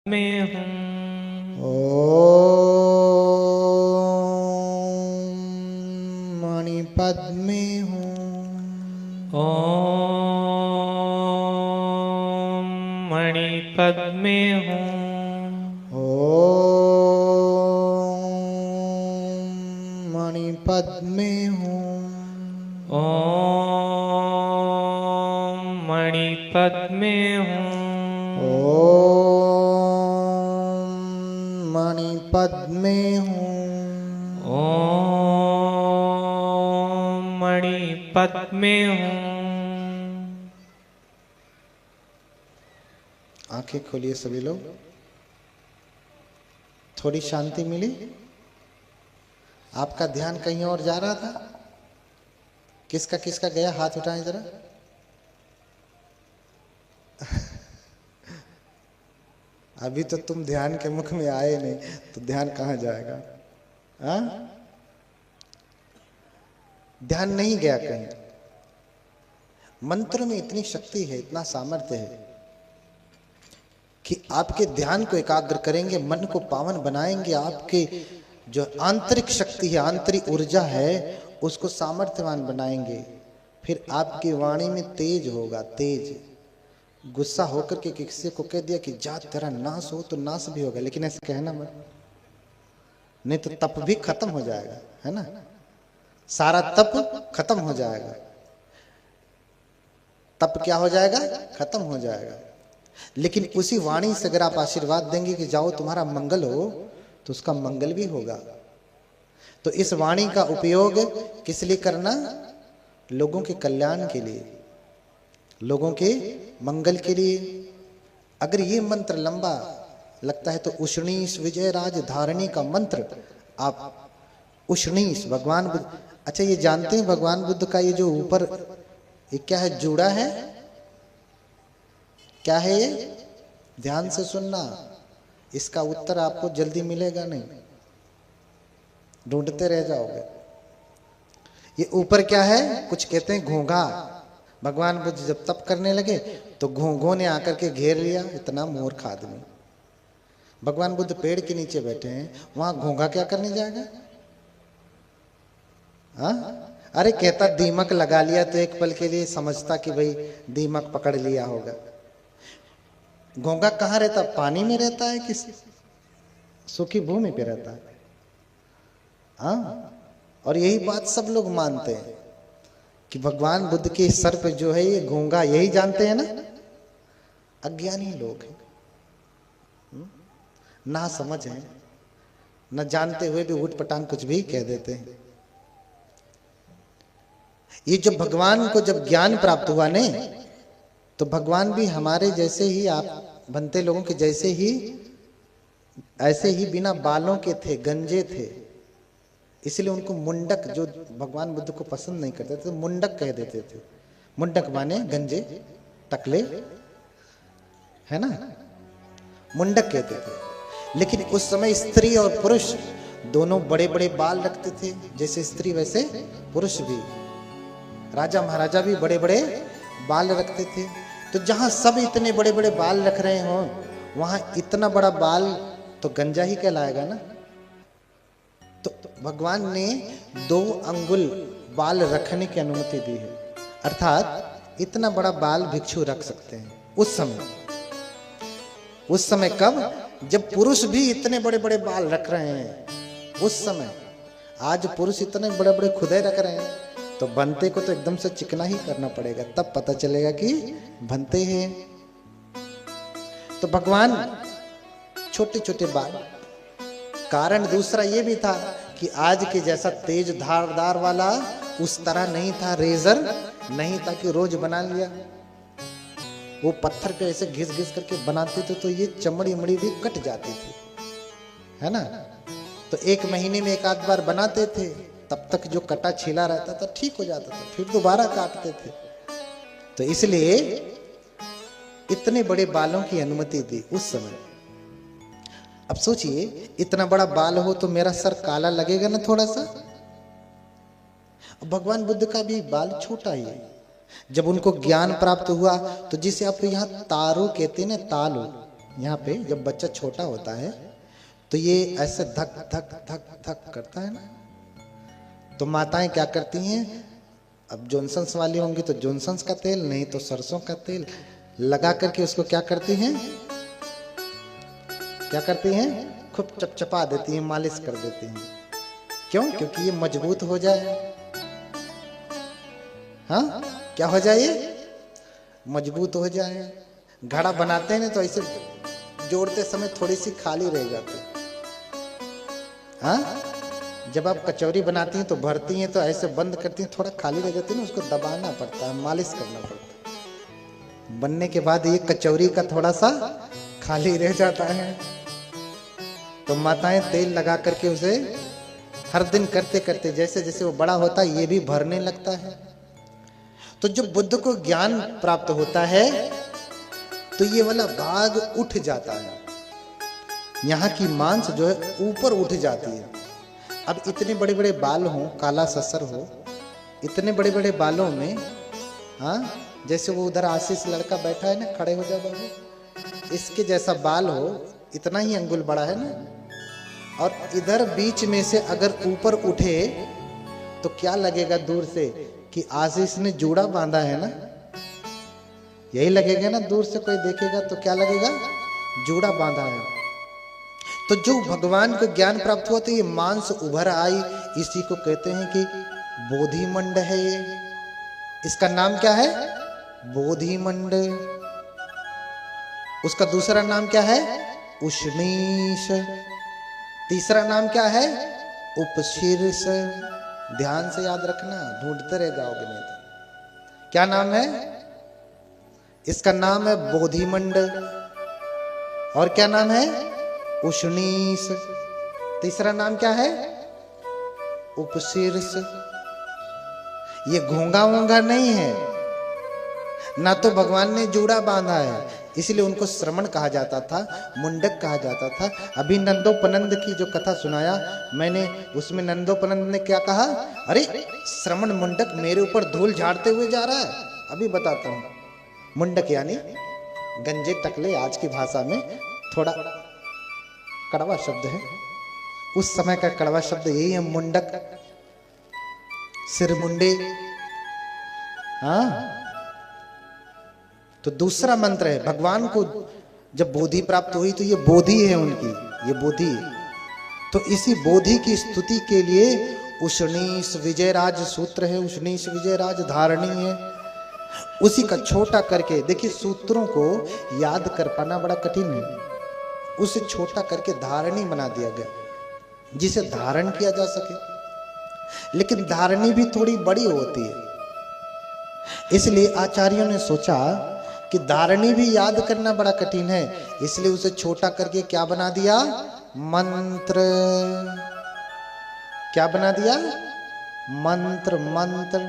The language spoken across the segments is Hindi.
में हूँ। ओम मणिपद में हूँ। ओम मणिपद में हूँ। ओम मणिपद में हूँ। ओम मणिपद में हूँ। ओम मणिपद में हूँ। ओम मणिपद में हूँ। आंखें खोलिए सभी लोग। थोड़ी शांति मिली? आपका ध्यान कहीं और जा रहा था? किसका किसका गया? हाथ उठाएं जरा। अभी तो तुम ध्यान के मुख में आए नहीं, तो ध्यान कहाँ जाएगा? हाँ, ध्यान नहीं गया कहीं। मंत्र में इतनी शक्ति है, इतना सामर्थ्य है कि आपके ध्यान को एकाग्र करेंगे, मन को पावन बनाएंगे, आपके जो आंतरिक शक्ति है, आंतरिक ऊर्जा है, उसको सामर्थ्यवान बनाएंगे। फिर आपकी वाणी में तेज होगा, तेज। गुस्सा होकर के किसी को कह दिया कि जा तेरा नाश हो, तो नाश भी होगा, लेकिन ऐसे कहना मत, नहीं तो तप भी खत्म हो जाएगा, है ना? सारा तप खत्म हो जाएगा। तप क्या हो जाएगा? खत्म हो जाएगा। लेकिन उसी वाणी से अगर आप आशीर्वाद देंगे कि जाओ तुम्हारा मंगल हो, तो उसका मंगल भी होगा। तो इस वाणी का उपयोग किस लिए करना? लोगों के कल्याण के लिए, लोगों के मंगल के लिए। अगर ये मंत्र लंबा लगता है तो उष्णीश विजय राज धारणी का मंत्र आप उष्णीश भगवान बुद्ध। अच्छा, ये जानते हैं भगवान बुद्ध का ये जो ऊपर ये क्या है? जूड़ा है। क्या है ये? ध्यान से सुनना, इसका उत्तर आपको जल्दी मिलेगा नहीं, ढूंढते रह जाओगे। ये ऊपर क्या है? कुछ कहते हैं घोंघा। भगवान बुद्ध जब तप करने लगे तो घोंघों ने आकर के घेर लिया। इतना मूर्ख आदमी। भगवान बुद्ध पेड़ के नीचे बैठे हैं, वहां घोंघा क्या करने जाएगा? हाँ? अरे कहता दीमक लगा लिया, तो एक पल के लिए समझता कि भाई दीमक पकड़ लिया होगा। घोंघा कहाँ रहता? पानी में रहता है कि सूखी भूमि पे रहता है? हाँ, और यही बात सब लोग मानते हैं कि भगवान बुद्ध के सर पे जो है ये घोंघा, यही जानते हैं ना? अज्ञानी लोग हैं, ना समझ है, न जानते हुए भी उठ पटांग कुछ भी कह देते हैं। ये जब भगवान को जब ज्ञान प्राप्त हुआ ने, तो भगवान भी हमारे जैसे ही, आप बनते लोगों के जैसे ही, ऐसे ही बिना बालों के थे, गंजे थे। इसलिए उनको मुंडक, जो भगवान बुद्ध को पसंद नहीं करते थे, मुंडक कह देते थे। मुंडक माने गंजे, टकले, है ना? मुंडक कहते थे। लेकिन उस समय स्त्री और पुरुष दोनों बड़े बड़े बाल रखते थे। जैसे स्त्री वैसे पुरुष भी, राजा महाराजा भी बड़े बड़े बाल रखते थे। तो जहां सब इतने बड़े बड़े बाल रख रहे हो, वहां इतना बड़ा बाल तो गंजा ही कहलाएगा ना। तो भगवान ने 2 अंगुल बाल रखने की अनुमति दी है, अर्थात इतना बड़ा बाल भिक्षु रख सकते हैं उस समय। उस समय कब? जब पुरुष भी इतने बड़े बड़े बाल रख रहे हैं, उस समय। आज पुरुष इतने बड़े बड़े खुदे रख रहे हैं, तो बनते को तो एकदम से चिकना ही करना पड़ेगा, तब पता चलेगा कि बनते हैं। तो भगवान छोटे छोटे बाल। कारण दूसरा ये भी था कि आज के जैसा तेज धारदार वाला उस तरह नहीं था, रेजर नहीं था कि रोज बना लिया। वो पत्थर पे ऐसे घिस घिस करके बनाते थे, तो ये चमड़ी उमड़ी भी कट जाती थी, है ना? तो 1 महीने में 1 आध बार बनाते थे, तब तक जो कटा छीला रहता था ठीक हो जाता था, फिर दोबारा काटते थे। तो इसलिए इतने बड़े बालों की अनुमति दी उस समय। अब सोचिए, इतना बड़ा बाल हो तो मेरा सर काला लगेगा ना थोड़ा सा? भगवान बुद्ध का भी बाल छोटा ही है। जब उनको ज्ञान प्राप्त हुआ, तो जिसे आप यहाँ तारू कहते हैं ना, तालू, यहाँ पे जब बच्चा छोटा होता है तो ये ऐसे धक धक धक धक करता है ना, तो माताएं क्या करती हैं, अब जॉनसन्स वाली होंगी तो जॉनसन्स का तेल, नहीं तो सरसों का तेल लगा करके उसको क्या करती हैं, खूब चपचपा देती हैं, मालिश कर देती हैं। क्यों? क्योंकि ये मजबूत हो जाए। हाँ, क्या हो जाए, मजबूत हो जाए। घड़ा बनाते हैं ना तो ऐसे जोड़ते समय थोड़ी सी खाली रह जाती है। हाँ, जब आप कचौरी बनाती हैं तो भरती हैं तो ऐसे बंद करती हैं, थोड़ा खाली रह जाती है ना, उसको दबाना पड़ता है, मालिश करना पड़ता है। बनने के बाद ये कचौरी का थोड़ा सा खाली रह जाता है, तो माताएं तेल लगा करके उसे हर दिन करते करते जैसे जैसे वो बड़ा होता है ये भी भरने लगता है। तो जब बुद्ध को ज्ञान प्राप्त होता है तो ये वाला भाग उठ जाता है, यहाँ की मांस जो है ऊपर उठ जाती है। अब इतने बड़े बड़े बाल हो, काला ससर हो, इतने बड़े बड़े बालों में, हाँ, जैसे वो उधर आशीष लड़का बैठा है ना, खड़े हो जाओ बाबू, इसके जैसा बाल हो, इतना ही अंगुल बड़ा है ना, और इधर बीच में से अगर ऊपर उठे तो क्या लगेगा दूर से कि आशीष ने जूड़ा बांधा है ना, यही लगेगा ना, दूर से कोई देखेगा तो क्या लगेगा, जूड़ा बांधा है। तो जो भगवान को ज्ञान प्राप्त हुआ तो ये मांस उभर आई, इसी को कहते हैं कि बोधिमंड है ये। इसका नाम क्या है, बोधिमंड। उसका दूसरा नाम क्या है, उष्णीश। तीसरा नाम क्या है, उपशीर्ष। ध्यान से याद रखना, ढूंढते रह जाओगे नहीं तो। क्या नाम है इसका? नाम है बोधिमंड। और क्या नाम है, उष्णीश। तीसरा नाम क्या है, उपशीर्ष। ये घोंगा वोंगा नहीं है ना, तो भगवान ने जूड़ा बांधा है, इसलिए उनको श्रमण कहा जाता था, मुंडक कहा जाता था। अभी नंदोपनंद की जो कथा सुनाया मैंने, उसमें नंदोपनंद ने क्या कहा, अरे श्रमण मुंडक मेरे ऊपर धूल झाड़ते हुए जा रहा है। अभी बताता हूं। मुंडक यानी गंजे टकले, आज की भाषा में थोड़ा कड़वा शब्द है, उस समय का कड़वा शब्द यही है, मुंडक, सिर मुंडे। हाँ, तो दूसरा मंत्र है, भगवान को जब बोधि प्राप्त हुई तो ये बोधि है उनकी, ये बोधि। तो इसी बोधि की स्तुति के लिए उष्णीश विजयराज सूत्र है, उष्णीश विजयराज धारणी है। उसी का छोटा करके, देखिए सूत्रों को याद कर पाना बड़ा कठिन है, उसे छोटा करके धारणी बना दिया गया जिसे धारण किया जा सके। लेकिन धारणी भी थोड़ी बड़ी होती है, इसलिए आचार्यों ने सोचा कि धारणी भी याद करना बड़ा कठिन है, इसलिए उसे छोटा करके क्या बना दिया, मंत्र। क्या बना दिया, मंत्र। मंत्र।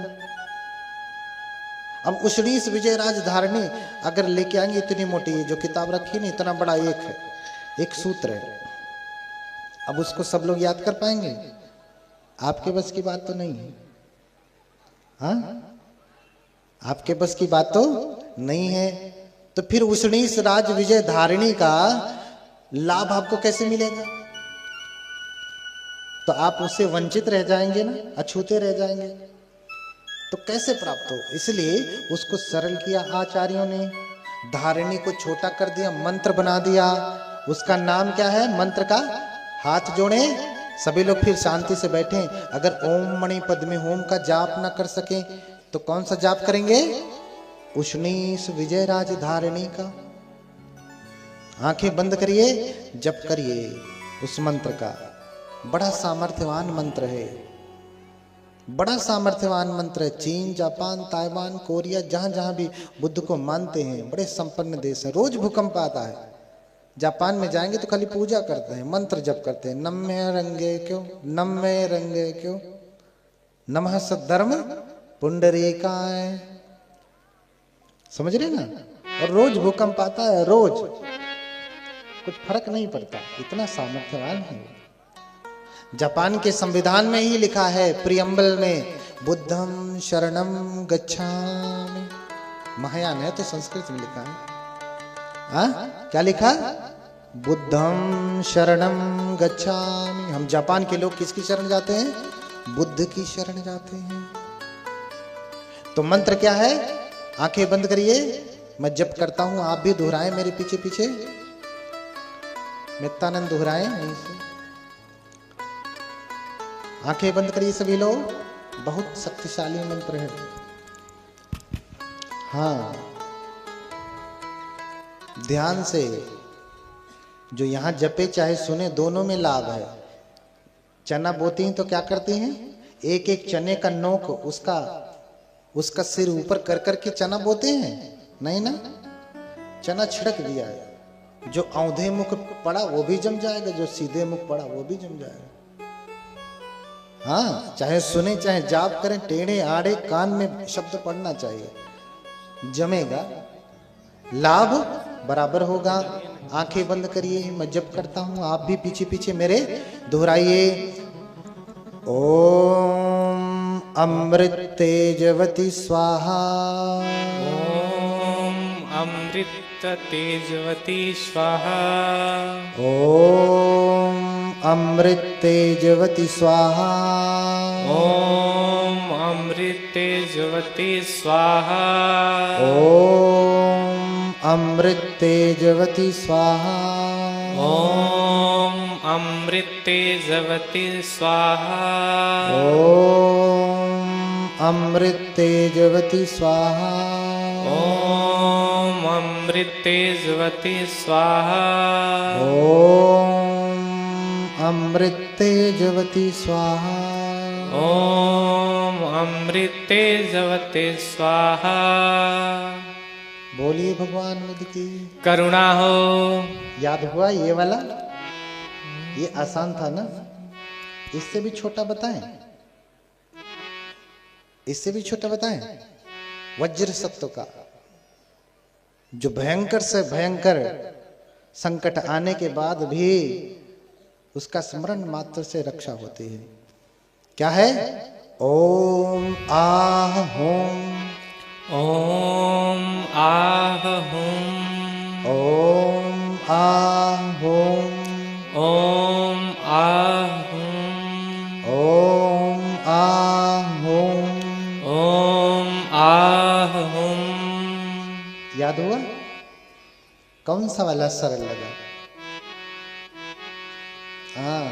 अब उष्णीश विजयराज धारणी अगर लेके आएंगे, इतनी मोटी जो किताब रखी नहीं, इतना बड़ा एक है, एक सूत्र है। अब उसको सब लोग याद कर पाएंगे? आपके बस की बात तो नहीं है। हाँ, आपके बस की बात तो नहीं है। तो फिर उष्णीश राज विजय धारिणी का लाभ आपको कैसे मिलेगा? तो आप उससे वंचित रह जाएंगे ना, अछूते रह जाएंगे। तो कैसे प्राप्त हो? इसलिए उसको सरल किया आचार्यों ने, धारिणी को छोटा कर दिया, मंत्र बना दिया। उसका नाम क्या है मंत्र का? हाथ जोड़े सभी लोग, फिर शांति से बैठे। अगर ओम मणि पद्मे होम का जाप ना कर सके तो कौन सा जाप करेंगे? उष्णीश विजयराज धारिणी का। आंखें बंद करिए, जप करिए उस मंत्र का। बड़ा सामर्थ्यवान मंत्र है, बड़ा सामर्थ्यवान मंत्र है। चीन, जापान, ताइवान, कोरिया, जहां जहां भी बुद्ध को मानते हैं, बड़े संपन्न देश है। रोज भूकंप आता है। जापान में जाएंगे तो खाली पूजा करते हैं, मंत्र जप करते हैं। नम्य रंगे क्यों, नम्य रंगे क्यों, नमः सद्धर्म पुंडरीकाय। समझ रहे ना? और रोज भूकंप आता है, रोज, कुछ फर्क नहीं पड़ता, इतना सामर्थ्यवान है। जापान के संविधान में ही लिखा है, प्रियम्बल में, बुद्धम शरणम गच्छामि। महायान है तो संस्कृत में लिखा है। हाँ, क्या लिखा? बुद्धम शरणम गच्छामि। हम जापान के लोग किसकी शरण जाते हैं? बुद्ध की शरण जाते हैं। तो मंत्र क्या है? आंखें बंद करिए, मैं जप करता हूं, आप भी दोहराएं मेरे पीछे पीछे। नित्यानंद दोहराएं यहीं से। आंखें बंद करिए सभी लोग, बहुत शक्तिशाली मंत्र है। हाँ, ध्यान से जो यहां जपे चाहे सुने, दोनों में लाभ है। चना बोती हैं तो क्या करती हैं? एक एक चने का नोक उसका सिर ऊपर कर करके चना बोते हैं? नहीं ना, चना छिड़क दिया है। जो औंधे मुख पड़ा वो भी जम जाएगा, जो सीधे मुख पड़ा वो भी जम जाएगा। हाँ, चाहे सुने चाहे जाप करें, टेढ़े आड़े कान में शब्द पढ़ना चाहिए, जमेगा, लाभ बराबर होगा। आंखें बंद करिए, मैं जप करता हूं, आप भी पीछे पीछे मेरे दोहराइए। ओम अमृत तेजवती स्वाहा। ओम अमृत तेजवती स्वाहा। ओम अमृत तेजवती स्वाहा। ओम अमृत तेजवती स्वाहा। ओम अमृत तेजवती स्वाहा। ओम अमृत तेजवती स्वाहा। ओम अमृत तेजवती स्वाहा। ओम अमृत तेजवती स्वाहा। ओम अमृत तेजवती स्वाहा। ओम अमृत तेजवती स्वाहा। बोलिए भगवान बुद्ध की करुणा हो। याद हुआ ये वाला? ये आसान था ना? इससे भी छोटा बताएं? इससे भी छोटा बताएं? वज्र सत्व का, जो भयंकर से भयंकर संकट आने के बाद भी उसका स्मरण मात्र से रक्षा होती है। क्या है? ओम आह होम। ओम आह हुम। ओम आह होम। ओम आह हुम। ओम आह होम। ओम आह हुम। याद हुआ? कौन सा वाला सरल लगा? हाँ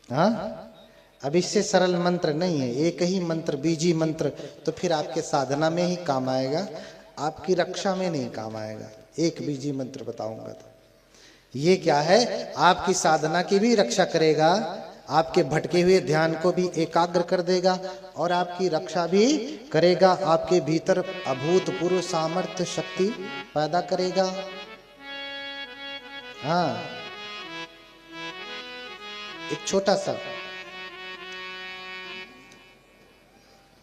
हाँ, अब इससे सरल मंत्र नहीं है, एक ही मंत्र, बीजी मंत्र, तो फिर आपके साधना में ही काम आएगा, आपकी रक्षा में नहीं काम आएगा। एक बीजी मंत्र बताऊंगा तो ये क्या है? आपकी साधना की भी रक्षा करेगा, आपके भटके हुए ध्यान को भी एकाग्र कर देगा और आपकी रक्षा भी करेगा, आपके भीतर अभूतपूर्व सामर्थ्य शक्ति पैदा करेगा। हाँ, एक छोटा सा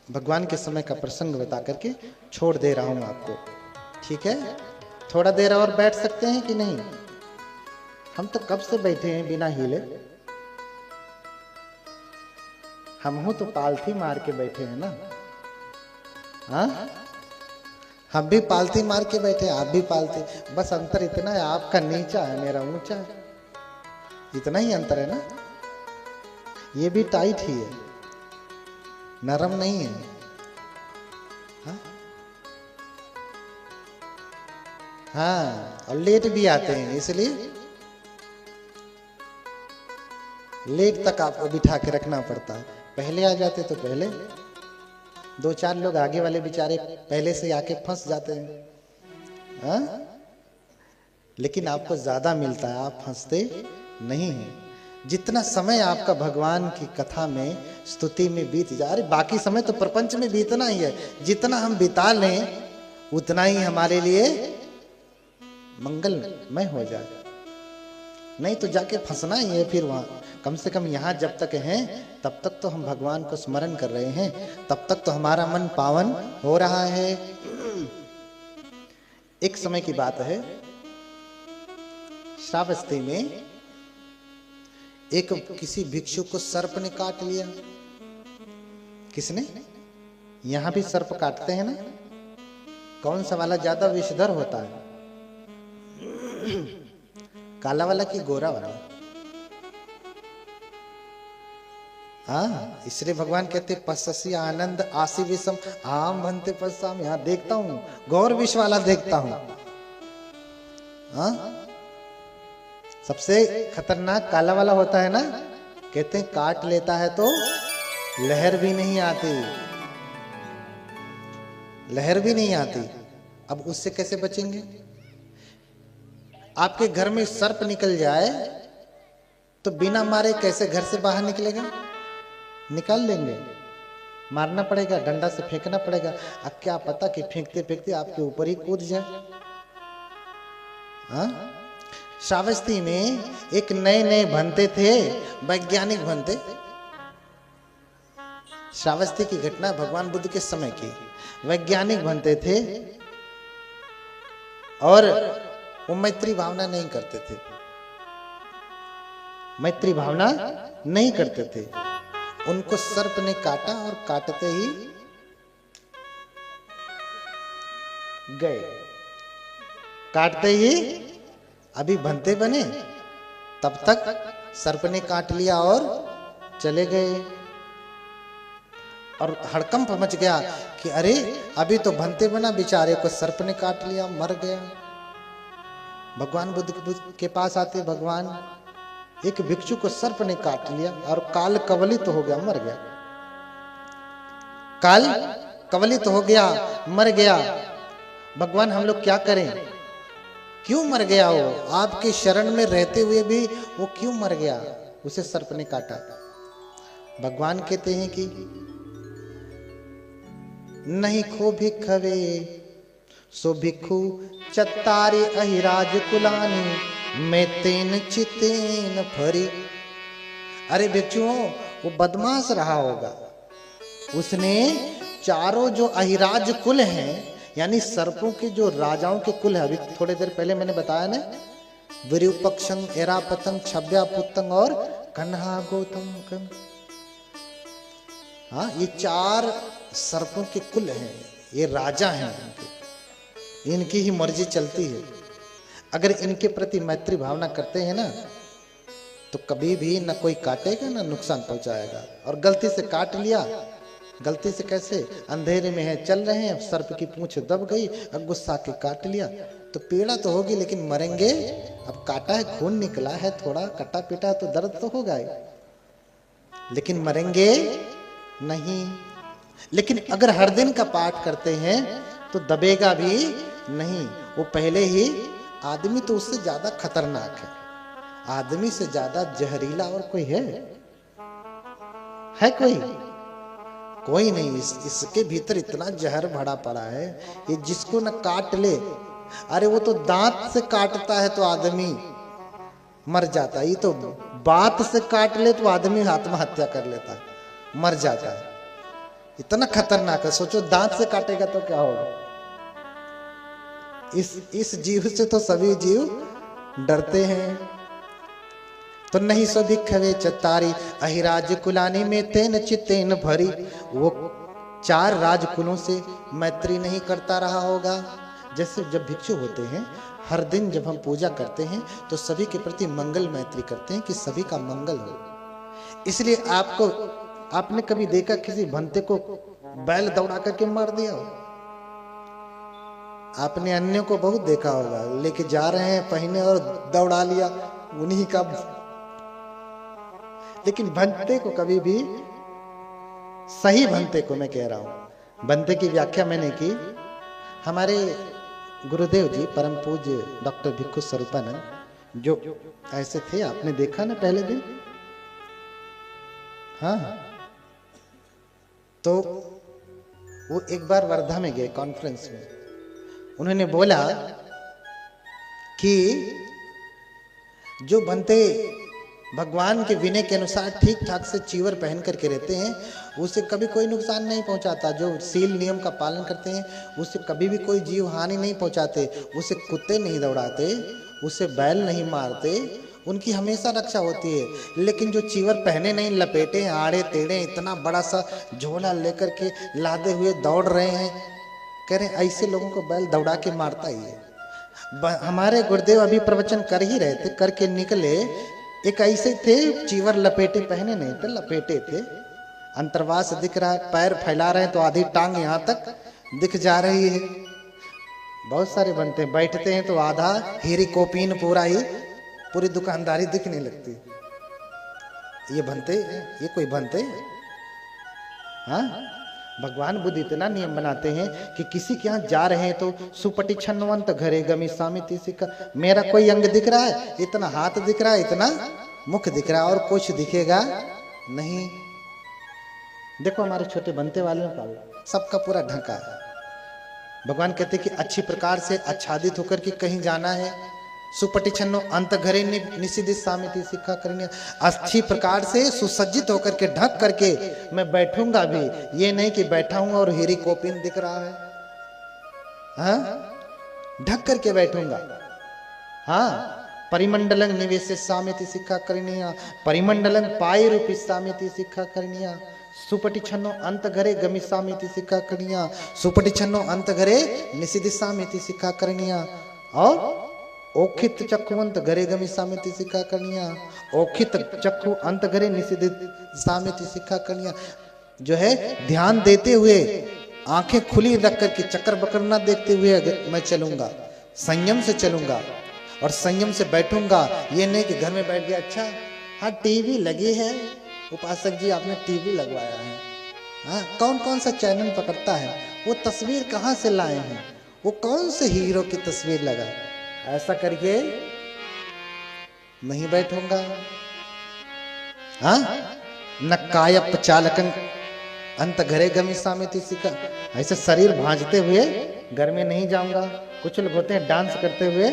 भगवान के समय का प्रसंग बता करके छोड़ दे रहा हूं आपको, ठीक है? थोड़ा देर और बैठ सकते हैं कि नहीं? हम तो कब से बैठे हैं बिना हिले। हम हो तो पालथी मार के बैठे हैं ना? हाँ, हम भी पालथी मार के बैठे, आप भी पालथी, बस अंतर इतना है, आपका नीचा है, मेरा ऊंचा है, इतना ही अंतर है ना? ये भी टाइट ही है, नरम नहीं है। हाँ, हाँ, और लेट भी आते हैं, इसलिए लेट तक आपको बिठा के रखना पड़ता है। पहले आ जाते तो पहले, दो चार लोग आगे वाले बेचारे पहले से आके फंस जाते हैं। हाँ, लेकिन आपको ज्यादा मिलता है, आप फंसते नहीं हैं। जितना समय आपका भगवान की कथा में, स्तुति में बीत जा रही, बाकी समय तो प्रपंच में बीतना ही है, जितना हम बिता लें उतना ही हमारे लिए मंगलमय हो जाए। नहीं तो जाके फंसना ही है फिर वहां। कम से कम यहाँ जब तक हैं तब तक तो हम भगवान को स्मरण कर रहे हैं, तब तक तो हमारा मन पावन हो रहा है। एक समय की बात है, श्रावस्ती में एक किसी भिक्षु को सर्प ने काट लिया। किसने? यहां भी सर्प काटते हैं ना? कौन सा वाला ज्यादा विषधर होता है, काला वाला कि गोरा वाला? हाँ, इसलिए भगवान कहते पससी आनंद आसी विषम आम बनते पसाम। यहाँ देखता हूं गौर विष वाला देखता हूं। हाँ, सबसे खतरनाक काला वाला होता है ना, कहते हैं काट लेता है तो लहर भी नहीं आती, लहर भी नहीं आती। अब उससे कैसे बचेंगे? आपके घर में सर्प निकल जाए तो बिना मारे कैसे घर से बाहर निकलेगा? निकाल लेंगे, मारना पड़ेगा, डंडा से फेंकना पड़ेगा। अब क्या पता कि फेंकते फेंकते आपके ऊपर ही कूद जाए। हाँ, श्रावस्ती में एक नए नए बनते थे, वैज्ञानिक बनते। श्रावस्ती की घटना भगवान बुद्ध के समय की। वैज्ञानिक बनते थे और वो मैत्री भावना नहीं करते थे, मैत्री भावना नहीं करते थे। उनको सर्प ने काटा और काटते ही गए, काटते ही अभी बनते बने, तब तक सर्प ने काट लिया और चले गए। और हड़कंप मच गया कि अरे अभी तो बनते बना, बेचारे को सर्प ने काट लिया, मर गया। भगवान बुद्ध के पास आते, भगवान एक भिक्षु को सर्प ने काट लिया और काल कवलित हो गया, मर गया। काल कवलित हो गया, मर गया। भगवान हम लोग क्या करें? क्यों मर गया वो? आपके शरण में रहते हुए भी वो क्यों मर गया? उसे सर्प ने काटा। भगवान कहते हैं कि नहीं खो भिक्षवे सो भिक्षु चत्तारे अहिराज कुलानी मैं तेन चितेन भरी। अरे भिक्षुओं, वो बदमाश रहा होगा, उसने चारों जो अहिराज कुल हैं, यानी सर्पों के जो राजाओं के कुल है, अभी थोड़ी देर पहले मैंने बताया ना, विरूपक्षं, एरापतंग, छव्यापुतंग और कन्हा गौतम। हाँ, ये चार सर्पों के कुल हैं, ये राजा हैं, इनकी ही मर्जी चलती है। अगर इनके प्रति मैत्री भावना करते हैं ना, तो कभी भी न कोई काटेगा ना नुकसान पहुंचाएगा। और गलती से काट लिया, गलती से कैसे? अंधेरे में है, चल रहे हैं, सर्प की पूंछ दब गई, अब गुस्सा के काट लिया, तो पीड़ा तो होगी लेकिन मरेंगे। अब काटा है, खून निकला है, थोड़ा कटा पिटा है तो दर्द तो होगा ही, लेकिन मरेंगे नहीं। लेकिन अगर हर दिन का पाठ करते हैं तो दबेगा भी नहीं। वो पहले ही, आदमी तो उससे ज्यादा खतरनाक है, आदमी से ज्यादा जहरीला और कोई है कोई? कोई नहीं। इसके भीतर इतना जहर भरा पड़ा है, ये जिसको न काट ले, अरे वो तो दांत से काटता है तो आदमी मर जाता है, ये तो बात से काट ले तो आदमी आत्महत्या कर लेता है, मर जाता है। इतना खतरनाक है। सोचो दांत से काटेगा तो क्या होगा? इस जीव से तो सभी जीव डरते हैं। तो नहीं सो भिक्षवे चत्तारी अहिराज कुलानी में तेन चितेन भरी। वो चार राजकुलों से मैत्री नहीं करता रहा होगा। जैसे जब भिक्षु होते हैं, हर दिन जब हम पूजा करते हैं तो सभी के प्रति मंगल मैत्री करते हैं कि सभी का मंगल हो। इसलिए आपने कभी देखा किसी भंते को बैल दौड़ा करके मार दिया हो? आपने अन्यों को बहुत देखा होगा, लेके जा रहे हैं पहिने और दौड़ा लिया उन्हीं का। लेकिन भंते को कभी भी, सही भंते को मैं कह रहा हूं, भंते की व्याख्या मैंने की, हमारे गुरुदेव जी परम पूज्य डॉक्टर भिक्षु स्वरूपानंद, जो ऐसे थे, आपने देखा ना पहले दिन। हाँ, तो वो एक बार वर्धा में गए कॉन्फ्रेंस में। उन्होंने बोला कि जो बनते भगवान के विनय के अनुसार ठीक ठाक से चीवर पहन करके रहते हैं, उसे कभी कोई नुकसान नहीं पहुंचाता। जो सील नियम का पालन करते हैं, उसे कभी भी कोई जीव हानि नहीं पहुंचाते। उसे कुत्ते नहीं दौड़ाते, उसे बैल नहीं मारते, उनकी हमेशा रक्षा होती है। लेकिन जो चीवर पहने नहीं, लपेटे आड़े टेढ़े, इतना बड़ा सा झोला लेकर के लादे हुए दौड़ रहे हैं, कह रहे ऐसे लोगों को बैल दौड़ा के मारता ही है। हमारे गुरुदेव अभी प्रवचन कर ही रहे थे, करके निकले, एक ऐसे थे चीवर लपेटे, पहने नहीं थे, लपेटे थे, अंतर्वास दिख रहा है, पैर फैला रहे हैं तो आधी टांग यहाँ तक दिख जा रही है। बहुत सारे बनते हैं, बैठते हैं तो आधा हीरी कोपीन पूरा ही, पूरी दुकानदारी दिखने लगती। ये बनते, ये कोई बनते? हाँ, भगवान बुद्ध इतना नियम बनाते हैं कि किसी के यहाँ जा रहे हैं तो सुपटी छन्नवंत घरे गमी सामिति सिक्का, मेरा कोई अंग दिख रहा है, इतना हाथ दिख रहा है, इतना मुख दिख रहा है, और कुछ दिखेगा नहीं। देखो हमारे छोटे बनते वाले का सबका पूरा ढका है। भगवान कहते कि अच्छी प्रकार से आच्छादित होकर के कहीं जाना है, सुपटी छन्नो अंत घरे निषिद्ध सामिति सिक्खा करनी, अच्छी प्रकार से सुसज्जित होकर के ढक करके मैं बैठूंगा भी, ये नहीं कि बैठा हूं और हीरी कोपिन दिख रहा है। हाँ, ढक करके बैठूंगा। हाँ, परिमंडलं निवेश सामिति सिक्खा करनी, परिमंडलं पाई रूपी सामिति सिक्खा करनी, सुपटी छन्नो अंत घरे गमी सामिति सिक्खा करनिया, सुपटी छन्नो अंत घरे निषिद्ध सामिति सिक्खा करनिया, और ओखित चक्षुवंत घरे गमी सामिति सिक्खा करनिया, ओखित चक्षु अंत घरे निषिद्ध सामिति सिक्खा करनिया। जो है ध्यान देते हुए आंखें खुली रख करके चक्कर बकर ना देखते हुए मैं चलूंगा, संयम से चलूंगा और संयम से बैठूंगा। ये नहीं कि घर में बैठ गया, अच्छा हाँ टीवी लगी है, उपासक जी आपने टीवी लगवाया है, हाँ कौन कौन सा चैनल पकड़ता है, वो तस्वीर कहाँ से लाए हैं, वो कौन से हीरो की तस्वीर लगा, ऐसा करके नहीं बैठूंगा। हाँ, न कायप चालकन अंत घरे गमी सामिति सिक्खा, ऐसे शरीर भांजते हुए घर में नहीं जाऊंगा। कुछ लोग होते हैं डांस करते हुए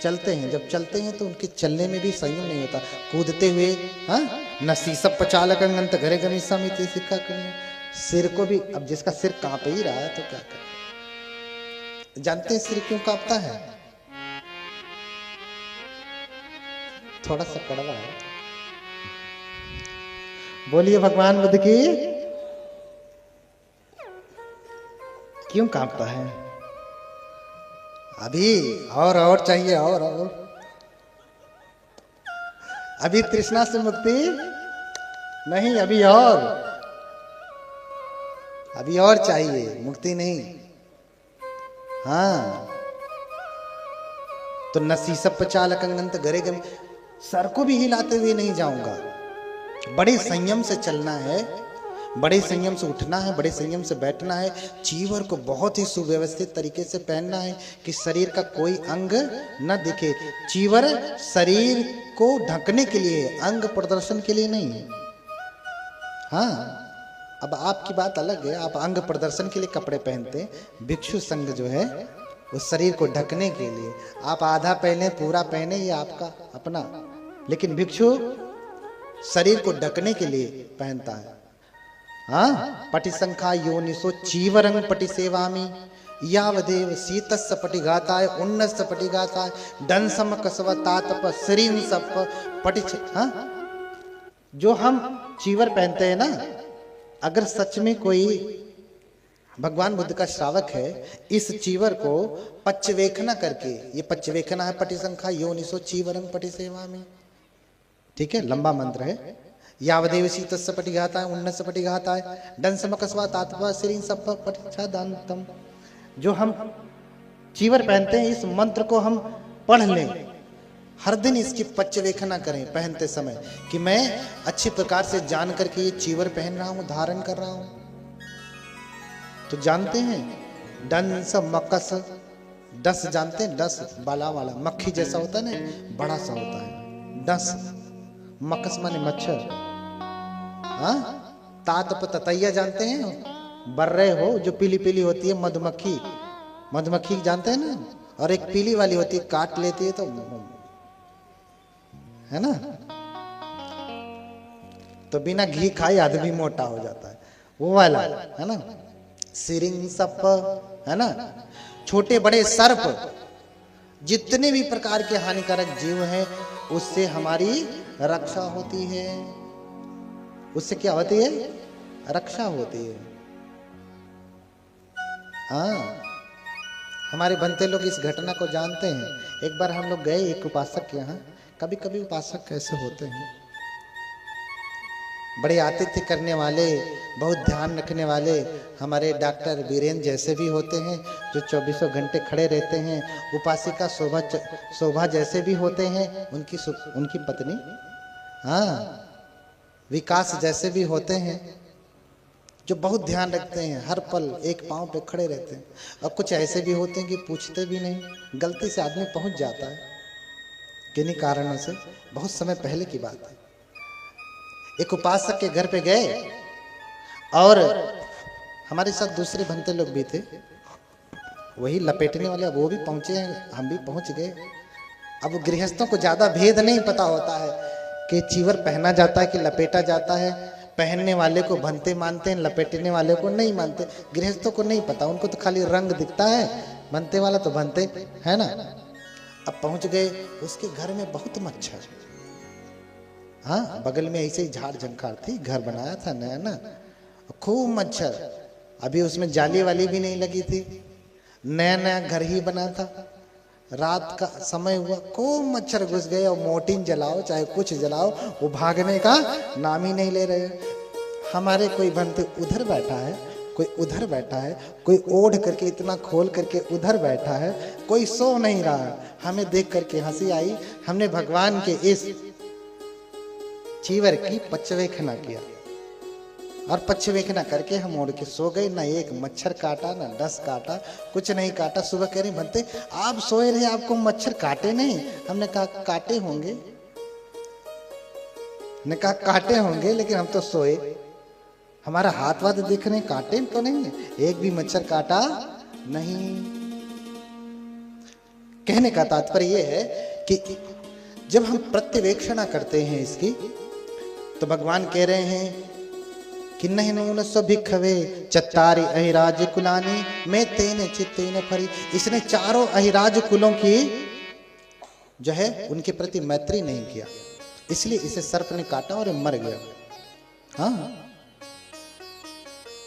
चलते हैं, जब चलते हैं तो उनके चलने में भी संयम नहीं होता, कूदते हुए। हाँ, न शीसप पचालकन अंत घरे गमी सामिति सिक्खा करनी, सिर को भी, अब जिसका सिर कांप ही रहा है तो क्या करें। जानते हैं सिर क्यों कांपता है? थोड़ा सा कड़वा है, बोलिए भगवान बुद्ध की। क्यों कांपता है? अभी और चाहिए, और अभी तृष्णा से मुक्ति नहीं, अभी और चाहिए, मुक्ति नहीं। हाँ, तो नसीसप चालकंगंत घरे गमी, सर को भी हिलाते हुए नहीं जाऊंगा। बड़े संयम से चलना है, बड़े संयम से उठना है, बड़े संयम से बैठना है। चीवर को बहुत ही सुव्यवस्थित तरीके से पहनना है कि शरीर का कोई अंग न दिखे। चीवर शरीर को ढकने के लिए, अंग प्रदर्शन के लिए नहीं है। हाँ, अब आपकी बात अलग है, आप अंग प्रदर्शन के लिए कपड़े पहनते हैं। भिक्षु संघ जो है उस शरीर को ढकने के लिए, आप आधा पहने पूरा पहने, ये आपका अपना, लेकिन भिक्षु शरीर को ढकने के लिए पहनता है। हाँ, पटिसंखा योनिसो चीवरंग पटि सेवामी, यावदेव शीतस्य पटिघाताय उन्नस्य पटिघाताय डंसम कसव तातप श्रीं सप पटि। हाँ, जो हम चीवर पहनते हैं ना, अगर सच में कोई भगवान बुद्ध का श्रावक है, इस चीवर को पच्चवेखना करके, ये पच्चवेखना है पटिसंखा योनिसो चीवरंग पटि सेवामी, ठीक है, लंबा मंत्र है। यावदेव शीतस्य पटिघाताय उन्नस्य पटिघाताय डंसम कसवा तातपा श्रीं सप पटिच्छादंतम। जो हम चीवर पहनते हैं, इस मंत्र को हम पढ़ लें, हर दिन इसकी पच्चवेखना करें पहनते समय, कि मैं अच्छी प्रकार से जान करके ये चीवर पहन रहा हूं, धारण कर रहा हूं। तो जानते हैं डंस मकस, डस जानते हैं, डस बाला वाला मक्खी जैसा होता है ना, बड़ा सा होता है डस। मकस माने मच्छर। हाँ, तातप ततैया जानते हैं, बर्रे हो जो पीली पीली होती है, मधुमक्खी, मधुमक्खी जानते हैं ना, और एक पीली वाली होती है, काट लेती है तो, है ना, तो बिना घी खाए आदमी मोटा हो जाता है, वो वाला है ना। सिरिंग सप, है ना, छोटे बड़े सर्प, जितने भी प्रकार के हानिकारक जीव हैं, उससे हमारी रक्षा होती है। उससे क्या होती है? रक्षा होती है। हाँ, हमारे बनते लोग इस घटना को जानते हैं। एक बार हम लोग गए एक उपासक के यहाँ। कभी कभी उपासक कैसे होते हैं, बड़े आतिथ्य करने वाले, बहुत ध्यान रखने वाले, हमारे डॉक्टर वीरेंद्र जैसे भी होते हैं, जो 24 घंटे खड़े रहते हैं। उपासिका शोभा जैसे भी होते हैं, उनकी पत्नी, हाँ, विकास जैसे भी होते हैं, जो बहुत ध्यान रखते हैं, हर पल एक पांव पे खड़े रहते हैं। और कुछ ऐसे भी होते हैं कि पूछते भी नहीं, गलती से आदमी पहुंच जाता है किन्हीं कारणों से। बहुत समय पहले की बात है, एक उपासक के घर पे गए और हमारे साथ दूसरे भंते लोग भी थे, वही लपेटने वाले, वो भी पहुंचे हैं, हम भी पहुंच गए। अब गृहस्थों को ज्यादा भेद नहीं पता होता है कि चीवर पहना जाता है कि लपेटा जाता है। पहनने वाले को भंते मानते हैं, लपेटने वाले को नहीं मानते। गृहस्थों को नहीं पता, उनको तो खाली रंग दिखता है, भंते वाला तो भंते है ना। अब पहुंच गए, उसके घर में बहुत मच्छर, हाँ, बगल में ऐसे ही झाड़ झंखाड़ थी, घर बनाया था नया ना, खूब मच्छर। अभी उसमें जाली वाली भी नहीं लगी थी, नया नया घर ही बना था। रात का समय हुआ, खूब मच्छर घुस गए, और मोर्टिन जलाओ चाहे कुछ जलाओ, वो भागने का नाम ही नहीं ले रहे। हमारे कोई बनते उधर बैठा है, कोई उधर बैठा है, कोई ओढ़ करके इतना खोल करके उधर बैठा है, कोई सो नहीं रहा। हमें देख करके हंसी आई। हमने भगवान के इस चीवर की पचवेखना किया, और पचवेखना करके हम ओढ़ के सो गए। ना एक मच्छर काटा, ना डस काटा, कुछ नहीं काटा। सुबह कह रहे बनते आप सोए रहे, आपको मच्छर काटे नहीं? हमने कहा काटे होंगे, ने कहा काटे होंगे, लेकिन हम तो सोए, हमारा हाथ वाथ दिख रहे, काटे तो नहीं है, एक भी मच्छर काटा नहीं। कहने का तात्पर्य यह है कि जब हम प्रत्यवेक्षणा करते हैं इसकी, तो भगवान कह रहे हैं कि नहीं नून सो भिखवे चत्तारी अहिराज कुलानी मैं तेने चित्तेन फरी। इसने चारों अहिराज कुलों की जो है उनके प्रति मैत्री नहीं किया, इसलिए इसे सर्प ने काटा और मर गया। हाँ,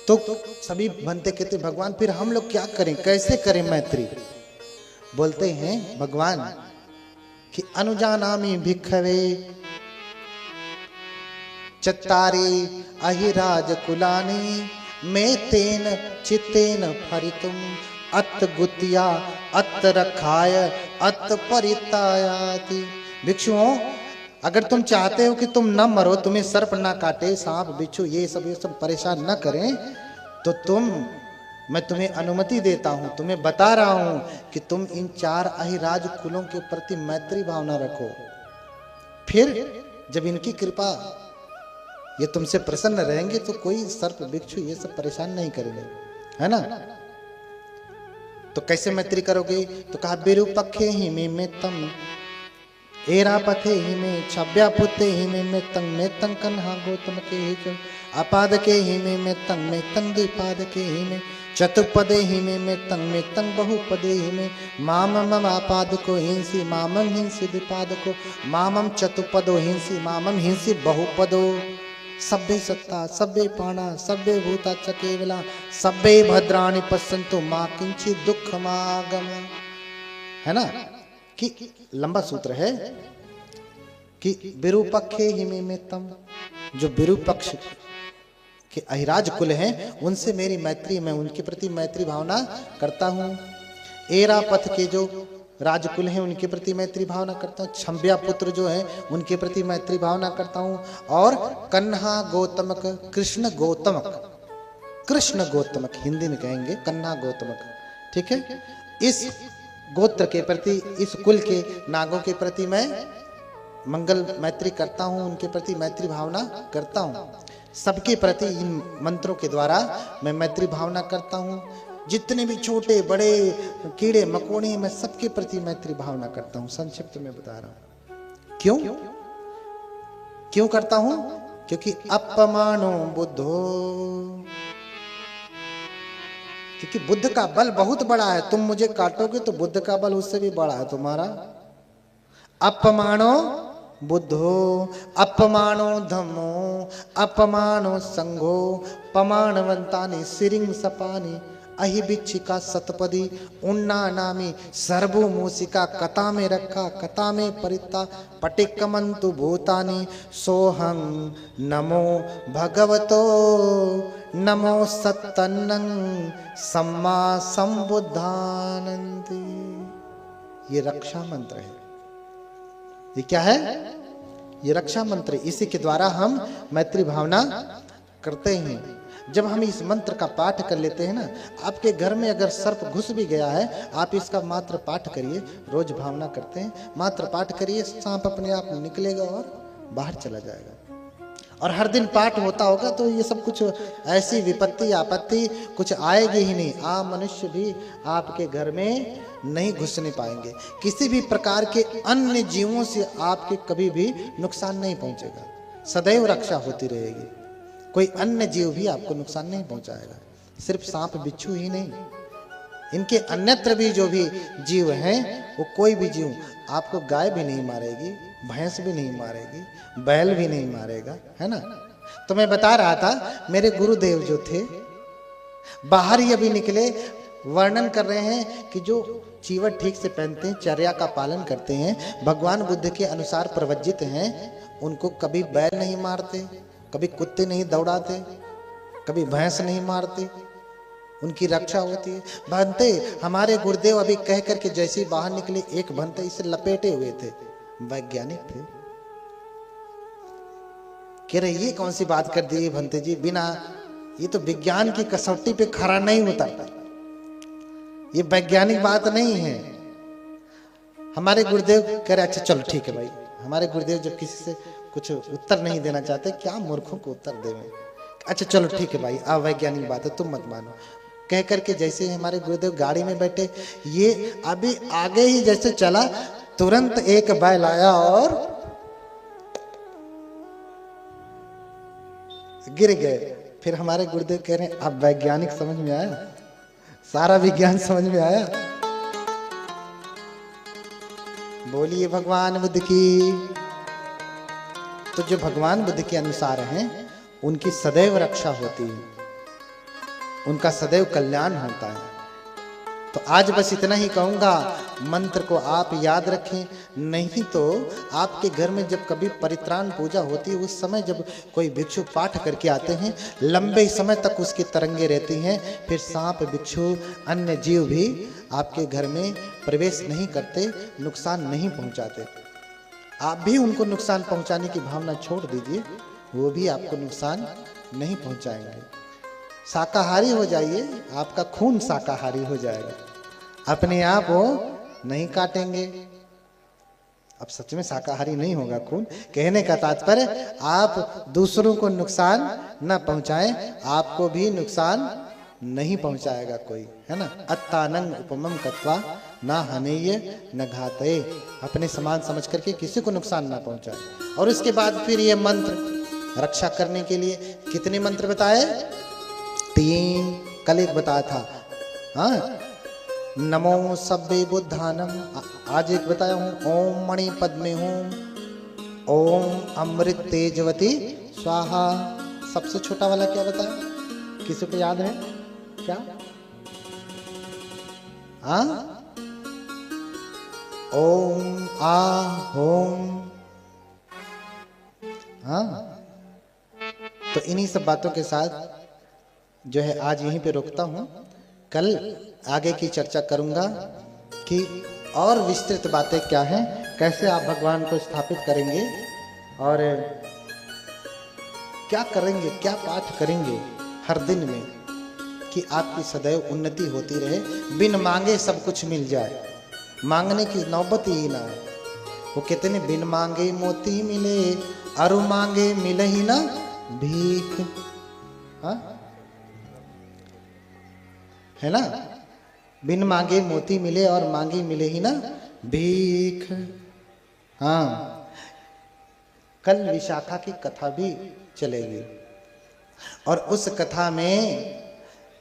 तो सभी बनते कहते भगवान फिर हम लोग क्या करें, कैसे करें मैत्री? बोलते हैं भगवान कि अनुजानामि भिखवे चत्तारी अहिराज कुलानी मैं तेन चित्तेन फरितुम अत गुतिया अत रखाय अत परितायाति। भिक्षुओं, अगर तुम चाहते हो कि तुम न मरो, तुम्हें सर्प ना काटे, सांप बिच्छू ये सब परेशान न करें, तो मैं तुम्हें अनुमति देता हूं, तुम्हें बता रहा हूं कि तुम इन 4 अहिराज कुलों के प्रति मैत्री भावना रखो। फिर जब इनकी कृपा, ये तुमसे प्रसन्न रहेंगे, तो कोई सर्प बिच्छू ये सब परेशान नहीं करेंगे, है ना। तो कैसे मैत्री करोगे? तो कहा विरूपक्षे ही में तम एरा पथे ही में छब्या पुते ही में तंग कन्हा गौतम के ही जो अपाद के ही में तंग द्विपाद के ही में चतुपदे ही में तंग बहुपदे ही में मामम आपाद को हिंसी मामम हिंसी द्विपाद को मामम चतुपदो हिंसी मामम हिंसी बहुपदो सभ्य सत्ता सभ्य पाणा सभ्य भूता च केवला सभ्य भद्राणि पश्यन्तु मा किंचित दुख मागम। है ना, कि लंबा सूत्र है कि विरूपक्षे ही में तम, जो विरूपक्ष के अहिराज कुल हैं उनसे मेरी मैत्री, मैं उनके प्रति मैत्री भावना करता हूँ। एरा पथ के जो राजकुल हैं उनके प्रति मैत्री भावना करता हूँ, छम्ब्या पुत्र जो हैं उनके प्रति मैत्री भावना करता हूँ, और कन्हा गौतमक कृष्ण गौतमक हिंदी में कहेंगे कन्हा गौतमक, ठीक है। इस गोत्र के प्रति, इस कुल के नागों के प्रति मैं मंगल मैत्री करता हूँ, उनके प्रति मैत्री भावना करता हूँ। सबके प्रति इन मंत्रों के द्वारा मैं मैत्री भावना करता हूँ। जितने भी छोटे बड़े कीड़े मकोड़े, मैं सबके प्रति मैत्री भावना करता हूँ। संक्षिप्त में बता रहा हूं क्यों करता हूं? क्योंकि अपमानो बुद्धो, क्योंकि बुद्ध का बल बहुत बड़ा है। तुम मुझे काटोगे तो बुद्ध का बल उससे भी बड़ा है तुम्हारा। अपमानो बुद्धो अपमानो धम्मो अपमानो संघो पमानवंतानि सिरिंग सपानी अहिबिच्छिका सतपदी उन्ना नामी सर्वो मूसिका कथा में रखा कथा में परिता पटिकमंतु भूतानि सोहं नमो भगवतो नमो सत्तन्नं सम्मा संबुद्धानंति। ये रक्षा मंत्र है। ये क्या है? ये रक्षा मंत्र। इसी के द्वारा हम मैत्री भावना करते हैं। जब हम इस मंत्र का पाठ कर लेते हैं ना, आपके घर में अगर सर्प घुस भी गया है, आप इसका मात्र पाठ करिए। रोज भावना करते हैं, मात्र पाठ करिए, सांप अपने आप निकलेगा और बाहर चला जाएगा। और हर दिन पाठ होता होगा तो ये सब कुछ ऐसी विपत्ति आपत्ति कुछ आएगी ही नहीं। मनुष्य भी आपके घर में नहीं घुसने पाएंगे। किसी भी प्रकार के अन्य जीवों से आपके कभी भी नुकसान नहीं पहुंचेगा। सदैव रक्षा होती रहेगी। कोई अन्य जीव भी आपको नुकसान नहीं पहुंचाएगा। सिर्फ सांप बिच्छू ही नहीं, इनके अन्यत्र भी जो भी जीव हैं, वो कोई भी जीव आपको गाय भी नहीं मारेगी, भैंस भी नहीं मारेगी, बैल भी नहीं मारेगा, है ना। तो मैं बता रहा था, मेरे गुरुदेव जो थे बाहर ही अभी निकले, वर्णन कर रहे हैं कि जो चीवट ठीक से पहनते हैं, चर्या का पालन करते हैं, भगवान बुद्ध के अनुसार प्रवज्जित हैं, उनको कभी बैल नहीं मारते, कभी कुत्ते नहीं दौड़ाते, कभी भैंस नहीं मारते, उनकी रक्षा होती है। भंते हमारे गुरुदेव अभी कह करके जैसे ही बाहर निकले, एक भंते इसे लपेटे हुए थे, वैज्ञानिक थे। कह रहे ये कौन सी बात कर दी भंते जी, बिना ये तो विज्ञान की कसौटी पे खरा नहीं उतरता, ये वैज्ञानिक बात नहीं है। हमारे गुरुदेव कह रहे अच्छा चलो ठीक है भाई। हमारे गुरुदेव जब किसी से कुछ उत्तर नहीं देना चाहते, क्या मूर्खों को उत्तर देवें। अच्छा चलो ठीक है भाई, अवैज्ञानिक बात है, तुम मत मानो। कह करके जैसे हमारे गुरुदेव गाड़ी में बैठे, ये अभी आगे ही जैसे चला, तुरंत एक बैल आया और गिर गए। फिर हमारे गुरुदेव कह रहे हैं अब वैज्ञानिक समझ में आया, सारा विज्ञान समझ में आया। बोलिए भगवान बुद्ध की। तो जो भगवान बुद्ध के अनुसार हैं, उनकी सदैव रक्षा होती है, उनका सदैव कल्याण होता है। तो आज बस इतना ही कहूंगा, मंत्र को आप याद रखें। नहीं तो आपके घर में जब कभी परित्राण पूजा होती है, उस समय जब कोई भिक्षु पाठ करके आते हैं, लंबे समय तक उसकी तरंगे रहती हैं। फिर सांप, बिच्छू, अन्य जीव भी आपके घर में प्रवेश नहीं करते, नुकसान नहीं पहुंचाते। आप भी उनको नुकसान पहुंचाने की भावना छोड़ दीजिए, वो भी आपको नुकसान नहीं पहुंचाएंगे। शाकाहारी हो जाइए, आपका खून शाकाहारी हो जाएगा, अपने आप वो नहीं काटेंगे। अब सच में शाकाहारी नहीं होगा खून। कहने का तात्पर्य, आप दूसरों को नुकसान न पहुंचाएं, आपको भी नुकसान नहीं पहुंचाएगा कोई, है ना। अत्तानंग उपमम कत्वा ना हनेय न घातये। अपने समान समझ करके किसी को नुकसान ना पहुंचाए। और उसके बाद फिर ये मंत्र रक्षा करने के लिए कितने मंत्र बताए? 3। कल एक बताया था, हाँ, नमो सब्बे बुद्धानम। आज एक बताया हूं, ओम मणि पद्मे हूं, ओम अमृत तेजवती स्वाहा। सबसे छोटा वाला क्या बताया? किसी को याद है क्या? हाँ, ओम होम। हाँ, तो इन्हीं सब बातों के साथ जो है आज यहीं पे रोकता हूं। कल आगे की चर्चा करूंगा कि और विस्तृत बातें क्या हैं, कैसे आप भगवान को स्थापित करेंगे और क्या करेंगे, क्या पाठ करेंगे हर दिन में कि आपकी सदैव उन्नति होती रहे, बिन मांगे सब कुछ मिल जाए, मांगने की नौबत ही ना है। वो कहते हैं बिन मांगे मोती मिले, अरु मांगे मिले ही ना भीख। हाँ, है ना, बिन मांगे मोती मिले और मांगे मिले ही ना भीख। हाँ, कल विशाखा की कथा भी चलेगी और उस कथा में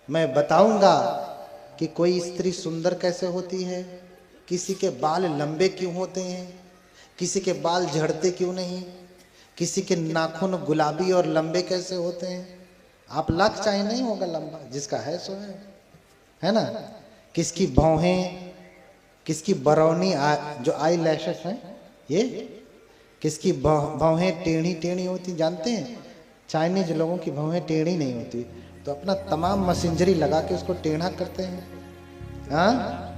मैं बताऊंगा कि कोई स्त्री सुंदर कैसे होती है, किसी के बाल लंबे क्यों होते हैं, किसी के बाल झड़ते क्यों नहीं, किसी के नाखून गुलाबी और लंबे कैसे होते हैं। आप लाख चाहे नहीं होगा लंबा, जिसका है सो है। है ना, किसकी भौहें, किसकी बरौनी जो आई लैशेस हैं, ये किसकी भौहें टेढ़ी टेढ़ी होती, जानते हैं चाइनीज लोगों की भौहें टेढ़ी नहीं होती, तो अपना तमाम मशीनरी लगा के उसको टेढ़ा करते हैं। हाँ,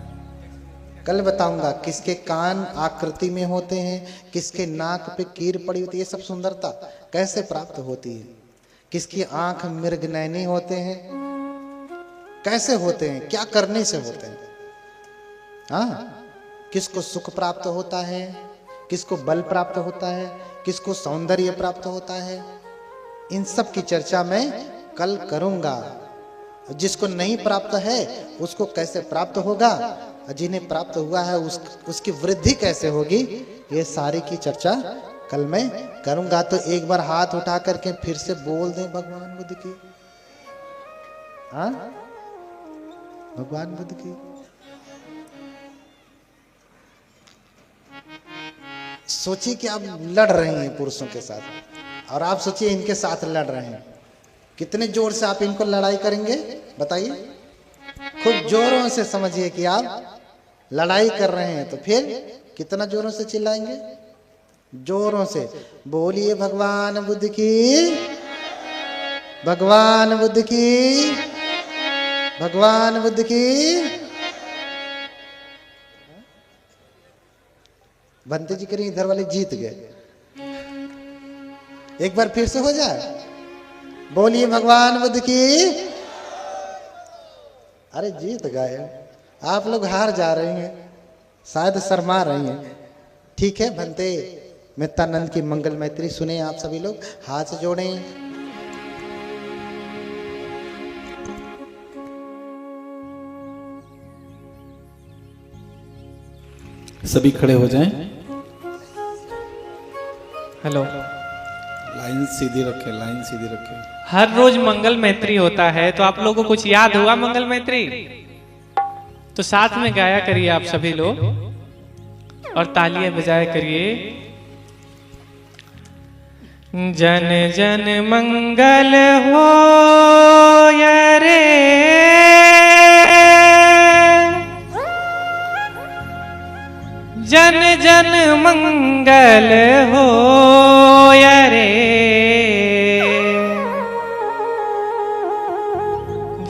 कल बताऊंगा किसके कान आकृति में होते हैं, किसके नाक पे कीर पड़ी होती है, ये सब सुंदरता कैसे प्राप्त होती है, किसकी आंख मृगनयनी होते हैं, कैसे होते हैं, क्या करने से होते हैं। हाँ, किसको सुख प्राप्त होता है, किसको बल प्राप्त होता है, किसको सौंदर्य प्राप्त होता है, इन सब की चर्चा मैं कल करूंगा। जिसको नहीं प्राप्त है उसको कैसे प्राप्त होगा, जिन्हें प्राप्त हुआ है उसकी वृद्धि कैसे होगी, ये सारी की चर्चा कल मैं करूंगा। तो एक बार हाथ उठा करके फिर से बोल दें भगवान बुद्ध की। हाँ, भगवान बुद्ध की। सोचिए कि आप लड़ रहे हैं पुरुषों के साथ, और आप सोचिए इनके साथ लड़ रहे हैं, कितने जोर से आप इनको लड़ाई करेंगे बताइए। खूब जोरों से समझिए कि आप लड़ाई कर रहे हैं, तो फिर कितना जोरों से चिल्लाएंगे, जोरों से बोलिए भगवान बुद्ध की, भगवान बुद्ध की, भगवान बुद्ध की। बनते जी करें, इधर वाले जीत गए, एक बार फिर से हो जाए, बोलिए भगवान बुद्ध की। अरे जीत गए, आप लोग हार जा रहे हैं, शायद शर्मा रही हैं। ठीक है, भंते मित्तानंद की मंगल मैत्री सुने आप सभी लोग, हाथ जोड़ें। सभी खड़े हो जाएं। हेलो, लाइन सीधी रखें, लाइन सीधी रखें। हर रोज मंगल मैत्री होता है, तो आप लोगों को कुछ याद हुआ मंगल मैत्री? तो साथ में गाया करिए आप सभी लोग, और तालियां बजाया करिए। जन जन मंगल हो रे, जन जन मंगल हो रे,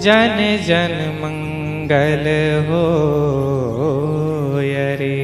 जन जन मंगल हो रे।